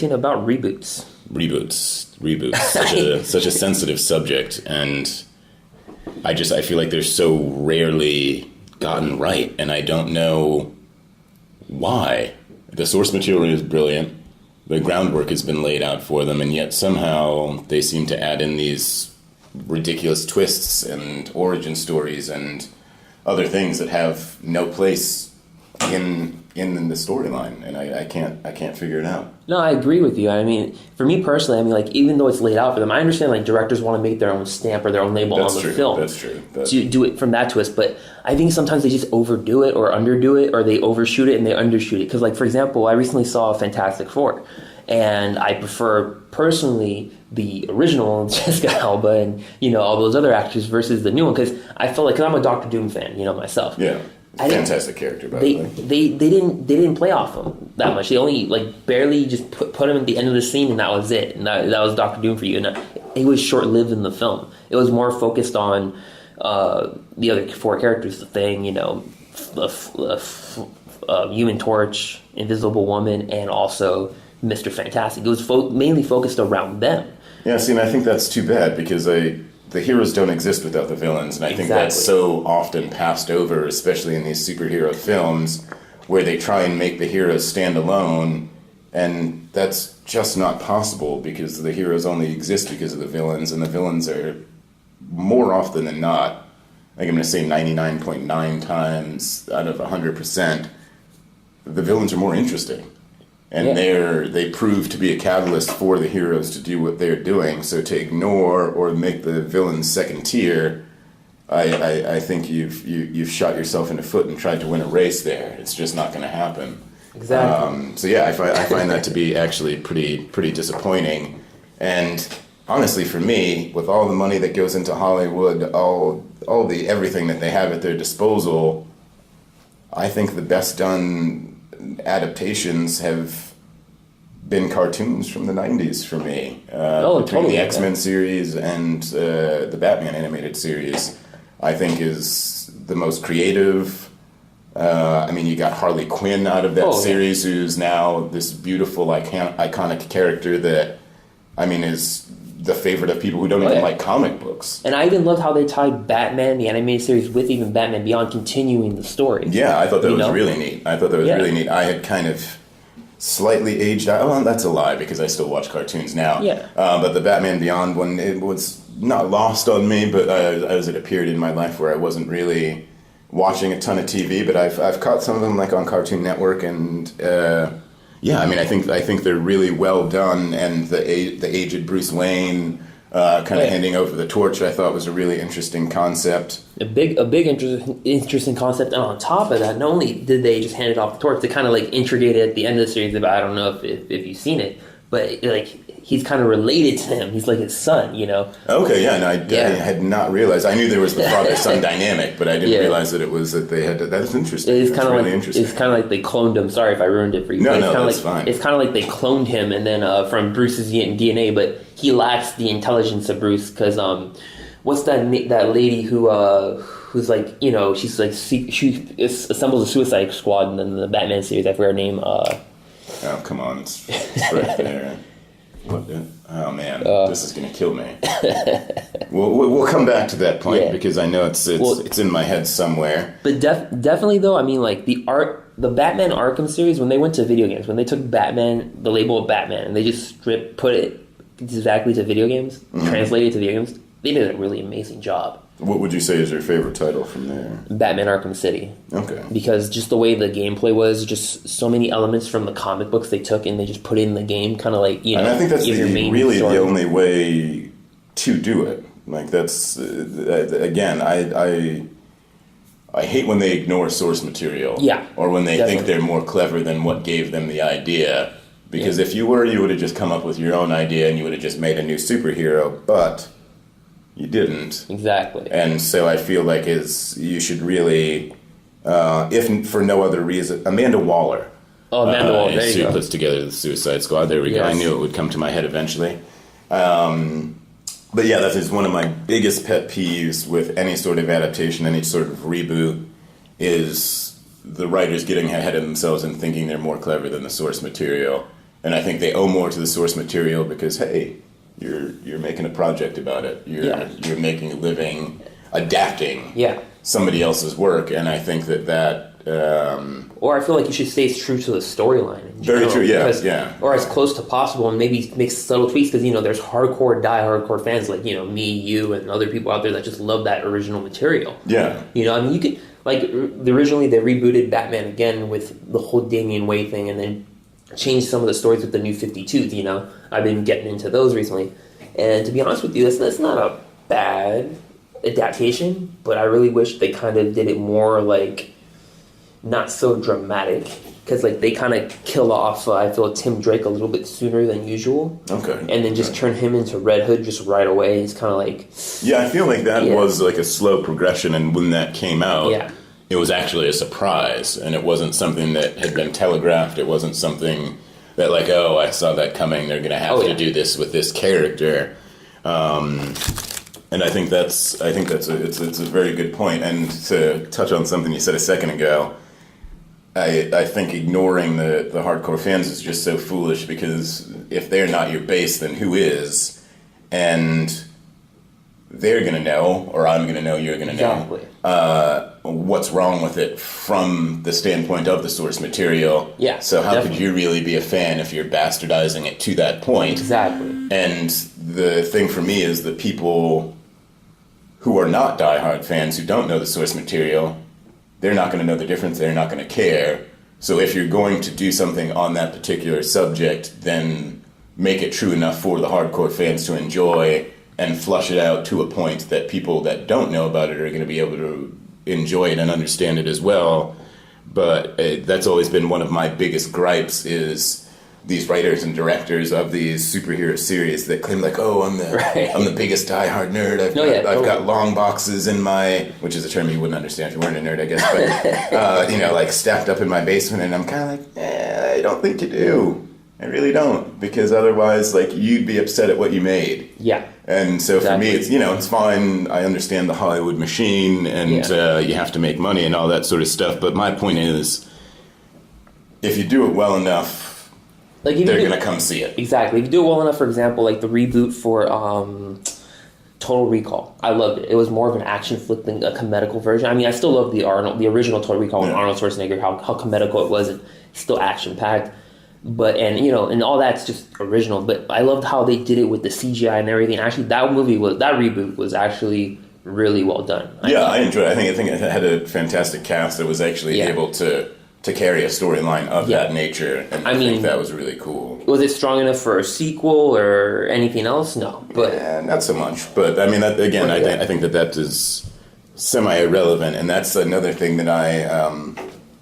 ranting about reboots. Reboots. Such a sensitive subject, and I feel like they're so rarely gotten right, and I don't know why. The source material is brilliant. The groundwork has been laid out for them, and yet somehow they seem to add in these ridiculous twists and origin stories and other things that have no place in the storyline, and I can't figure it out. No, I agree with you. I mean, for me personally, I mean, like, even though it's laid out for them, I understand, like, directors want to make their own stamp or their own label on the film. That's true. To do it from that twist, but I think sometimes they just overdo it or underdo it, or they overshoot it and they undershoot it. Because, like, for example, I recently saw Fantastic Four, and I prefer, personally, the original Jessica Alba and, you know, all those other actors versus the new one, because I felt like, because I'm a Doctor Doom fan, you know, myself. Yeah. Fantastic character, by the way. They didn't play off him that much. They only, like, barely just put him at the end of the scene, and that was it. And that was Doctor Doom for you. And it was short-lived in the film. It was more focused on the other four characters, the Thing, you know, Human Torch, Invisible Woman, and also Mr. Fantastic. It was mainly focused around them. Yeah, see, and I think that's too bad, because the heroes don't exist without the villains, and I think that's so often passed over, especially in these superhero films, where they try and make the heroes stand alone, and that's just not possible, because the heroes only exist because of the villains, and the villains are, more often than not, I think I'm going to say 99.9 times out of 100%, the villains are more interesting. And they prove to be a catalyst for the heroes to do what they're doing. So to ignore or make the villains second tier, I think you've shot yourself in the foot and tried to win a race there. It's just not going to happen. Exactly. So yeah, I find that to be actually pretty disappointing. And honestly, for me, with all the money that goes into Hollywood, all the everything that they have at their disposal, I think the best done adaptations have been cartoons from the 90s for me. Between totally. The X-Men series and the Batman animated series, I think is the most creative. I mean, you got Harley Quinn out of that series, who's now this beautiful, iconic character that, I mean, is the favorite of people who don't even like comic books. And I even loved how they tied Batman, the animated series, with even Batman Beyond, continuing the story. Yeah, I thought that was really neat. Really neat. I had kind of slightly aged out. Well, that's a lie, because I still watch cartoons now. Yeah. But the Batman Beyond one, it was not lost on me, but I was at a period in my life where I wasn't really watching a ton of TV, but I've caught some of them, like, on Cartoon Network, and yeah, I mean, I think they're really well done, and the aged Bruce Wayne kind of handing over the torch, I thought was a really interesting concept. A big interesting concept, and on top of that, not only did they just hand it off the torch, they kind of, like, integrated at the end of the series. I don't know if you've seen it, but, like, he's kind of related to him. He's like his son, you know? Okay, yeah, no, I had not realized. I knew there was the father-son dynamic, but I didn't realize that it was that they had to. That's interesting. It's kind of really interesting. It's kind of like they cloned him. Sorry if I ruined it for you. No, that's fine. It's kind of like they cloned him, and then from Bruce's DNA, but he lacks the intelligence of Bruce, because what's that lady who's like, you know, she's like, she assembles a Suicide Squad, and then the Batman series, I forget her name. Oh, come on, it's right there. Oh man, this is gonna kill me. We'll come back to that point, because I know it's in my head somewhere. But definitely though, I mean, like, the Batman Arkham series, when they went to video games, when they took Batman, the label of Batman, and they just put it exactly to video games, translated it to video games, they did a really amazing job. What would you say is your favorite title from there? Batman Arkham City. Okay. Because just the way the gameplay was, just so many elements from the comic books they took and they just put it in the game, kind of like, you know. And I think that's really story. The only way to do it. Like, that's, again, I hate when they ignore source material. Yeah. Or when they think they're more clever than what gave them the idea. Because if you would have just come up with your own idea and you would have just made a new superhero, but you didn't. Exactly. And so I feel like you should really, if for no other reason, Amanda Waller. Oh, Amanda Waller, there you go. Puts together the Suicide Squad. There we go. I knew it would come to my head eventually. But yeah, that is one of my biggest pet peeves with any sort of adaptation, any sort of reboot, is the writers getting ahead of themselves and thinking they're more clever than the source material. And I think they owe more to the source material because, hey, you're making a project about it. You're making a living adapting somebody else's work, and I think that or I feel like you should stay true to the storyline. Very true, or as close to possible, and maybe make subtle tweaks because there's hardcore fans like me, you, and other people out there that just love that original material. Yeah, you could originally they rebooted Batman again with the whole Damian Wayne thing, and then changed some of the stories with the New 52s. I've been getting into those recently, and to be honest with you, that's not a bad adaptation, but I really wish they kind of did it more like not so dramatic, because they kind of kill off I feel Tim Drake a little bit sooner than usual. Okay. And then just turn him into Red Hood just right away. It's kind of I feel like that was like a slow progression, and when that came out, it was actually a surprise, and it wasn't something that had been telegraphed. It wasn't something that I saw that coming. They're going to have to do this with this character. And I think it's a very good point. And to touch on something you said a second ago, I think ignoring the hardcore fans is just so foolish, because if they're not your base, then who is? And they're going to know, or I'm going to know, you're going to know what's wrong with it from the standpoint of the source material. Yeah, so how could you really be a fan if you're bastardizing it to that point? Exactly. And the thing for me is that people who are not diehard fans, who don't know the source material, they're not going to know the difference. They're not going to care. So if you're going to do something on that particular subject, then make it true enough for the hardcore fans to enjoy, and flush it out to a point that people that don't know about it are going to be able to enjoy it and understand it as well. But that's always been one of my biggest gripes, is these writers and directors of these superhero series that claim I'm the biggest diehard nerd. I've got long boxes in my, which is a term you wouldn't understand if you weren't a nerd, I guess, but stacked up in my basement, and I'm kind of I don't think you do. I really don't, because otherwise, you'd be upset at what you made. Yeah. And so for me, it's it's fine. I understand the Hollywood machine, and you have to make money and all that sort of stuff. But my point is, if you do it well enough, they're going to come see it. Exactly. If you do it well enough, for example, the reboot for Total Recall. I loved it. It was more of an action flick than a comedical version. I mean, I still love the original Total Recall with Arnold Schwarzenegger, how comedical it was, and still action-packed. But, and all that's just original. But I loved how they did it with the CGI and everything. Actually, that reboot was actually really well done. I enjoyed it. I think it had a fantastic cast that was actually able to carry a storyline of that nature, and I think that was really cool. Was it strong enough for a sequel or anything else? No, but not so much. But I mean, that, again, I think that is semi-irrelevant, and that's another thing that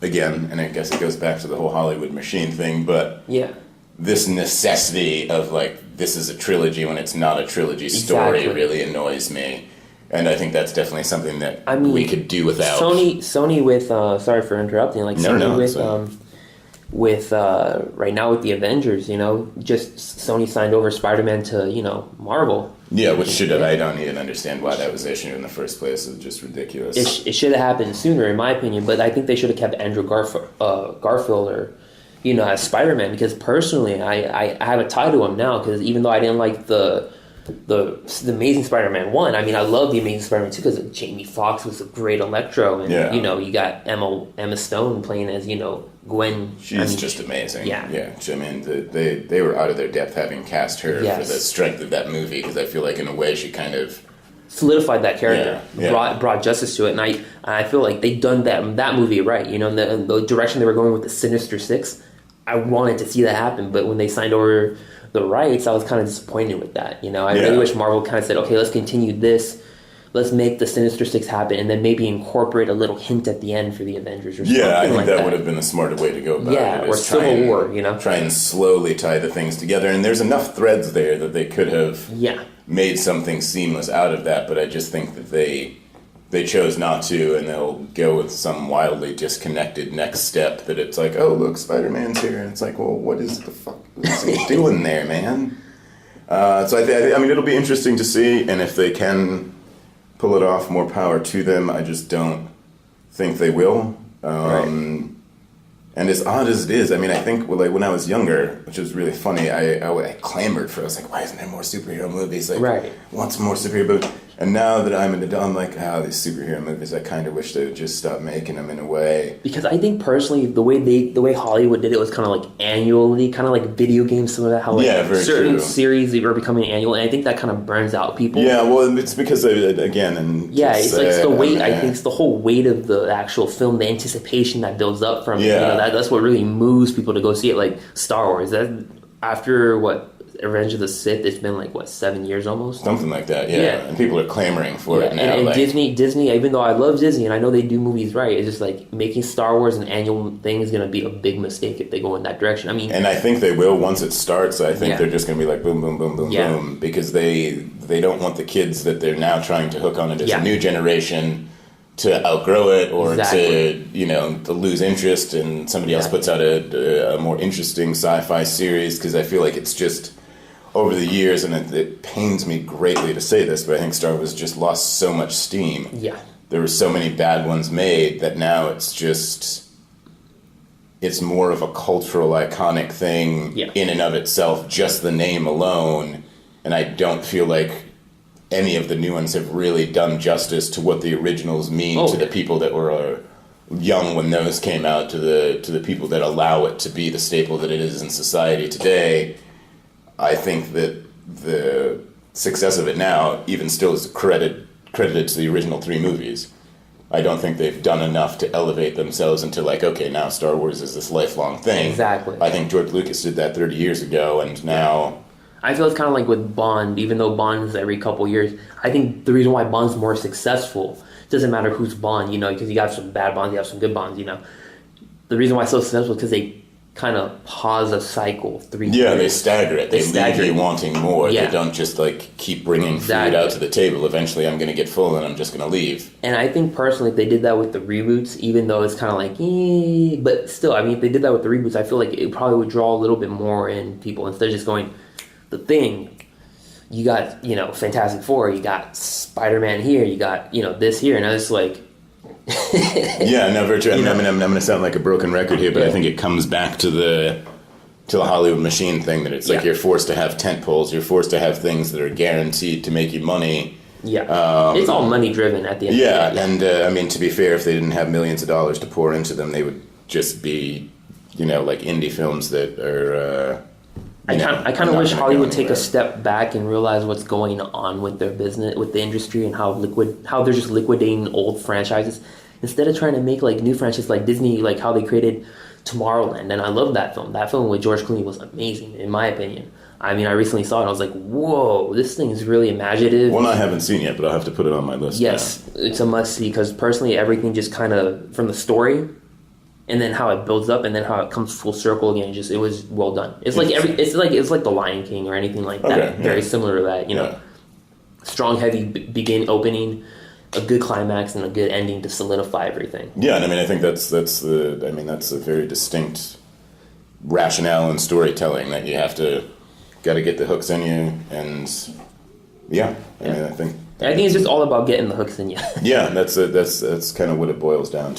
again, and I guess it goes back to the whole Hollywood machine thing, but this necessity of this is a trilogy when it's not a trilogy story really annoys me. And I think that's definitely something that we could do without. Sony with sorry for interrupting. With right now with the Avengers, just Sony signed over Spider-Man to Marvel. Yeah, which should have. I don't even understand why that was issued in the first place. It's just ridiculous. It should have happened sooner, in my opinion. But I think they should have kept Andrew Garfield or as Spider-Man, because personally, I have a tie to him now, because even though I didn't like the Amazing Spider-Man 1. I mean, I love the Amazing Spider-Man 2 because Jamie Foxx was a great Electro, and you got Emma Stone playing as Gwen. She's just amazing. Yeah. I mean, they were out of their depth having cast her for the strength of that movie, because I feel like in a way she kind of solidified that character, brought justice to it, and I feel like they done that movie right. The direction they were going with the Sinister Six, I wanted to see that happen, but when they signed over the rights, I was kind of disappointed with that. I really wish Marvel kind of said, okay, let's continue this. Let's make the Sinister Six happen, and then maybe incorporate a little hint at the end for the Avengers or something like that. Yeah, I think that would have been a smarter way to go about it. Yeah, or Civil War, Try and slowly tie the things together. And there's enough threads there that they could have made something seamless out of that, but I just think that they chose not to, and they'll go with some wildly disconnected next step that it's like, oh, look, Spider-Man's here. And it's like, well, what is the fuck is he doing there, man? So I mean, it'll be interesting to see, and if they can pull it off, more power to them. I just don't think they will. And And as odd as it is, I mean, I think like when I was younger, which was really funny, I clamored for. I was like, why isn't there more superhero movies? Like, right. Want some more superhero movies? And now that I'm an adult, I'm like, these superhero movies. I kind of wish they would just stop making them in a way. Because I think personally, the way Hollywood did it was kind of like annually, kind of like video games. Some of that, how like certain true. series are becoming annual, and I think that kind of burns out people. Yeah, well, it's because again, and it's like it's the weight. I think it's the whole weight of the actual film, the anticipation that builds up from it. You know, that's what really moves people to go see it. Like Star Wars. That after what. Revenge of the Sith, it's been like, what, 7 years almost? Something like that, yeah. And people are clamoring for it now. And like, Disney, even though I love Disney and I know they do movies right, it's just like making Star Wars an annual thing is going to be a big mistake if they go in that direction. I mean, and I think they will once it starts. I think they're just going to be like boom, boom, boom, boom, boom, because they don't want the kids that they're now trying to hook on it as a new generation to outgrow it or to lose interest, and somebody else puts out a more interesting sci-fi series, because I feel like it's just over the years, and it pains me greatly to say this, but I think Star Wars just lost so much steam. Yeah. There were so many bad ones made that now it's more of a cultural iconic thing in and of itself, just the name alone, and I don't feel like any of the new ones have really done justice to what the originals mean to the people that were young when those came out, to the people that allow it to be the staple that it is in society today. I think that the success of it now even still is credited to the original 3 movies. I don't think they've done enough to elevate themselves into like, okay, now Star Wars is this lifelong thing. Exactly. I think George Lucas did that 30 years ago, and now... I feel it's kind of like with Bond, even though Bond is every couple years. I think the reason why Bond's more successful, doesn't matter who's Bond, because you got some bad Bonds, you have some good Bonds, The reason why it's so successful is because they kind of pause a cycle 3 years. Yeah, they stagger it. They leave you wanting more. They don't just like keep bringing food out to the table. Eventually I'm going to get full and I'm just going to leave. And I think personally if they did that with the reboots, even though it's kind of like, but still, I mean, if they did that with the reboots, I feel like it probably would draw a little bit more in people instead of just going, The Thing, you got, Fantastic Four, you got Spider-Man here, you got, this here, and I was like... very true. I'm going to sound like a broken record here, but I think it comes back to the Hollywood machine thing, that it's like you're forced to have tent poles, you're forced to have things that are guaranteed to make you money. Yeah, it's all money driven at the end of the day. And I mean, to be fair, if they didn't have millions of dollars to pour into them, they would just be, like indie films that are... I kind of wish Hollywood would take a step back and realize what's going on with their business, with the industry, and how they're just liquidating old franchises instead of trying to make like new franchises, like Disney, like how they created Tomorrowland. And I love that film. That film with George Clooney was amazing, in my opinion. I mean, I recently saw it. I was like, whoa, this thing is really imaginative. One I haven't seen yet, but I'll have to put it on my list. Yes, it's a must-see, because personally, everything just kind of, from the story, and then how it builds up, and then how it comes full circle again. It was well done. It's like it's like The Lion King or anything like that. Very similar to that. Strong, heavy opening, a good climax, and a good ending to solidify everything. Yeah, and I mean, I think that's a very distinct rationale in storytelling, that you got to get the hooks in you, and I mean, I think it's just all about getting the hooks in you. that's kind of what it boils down to.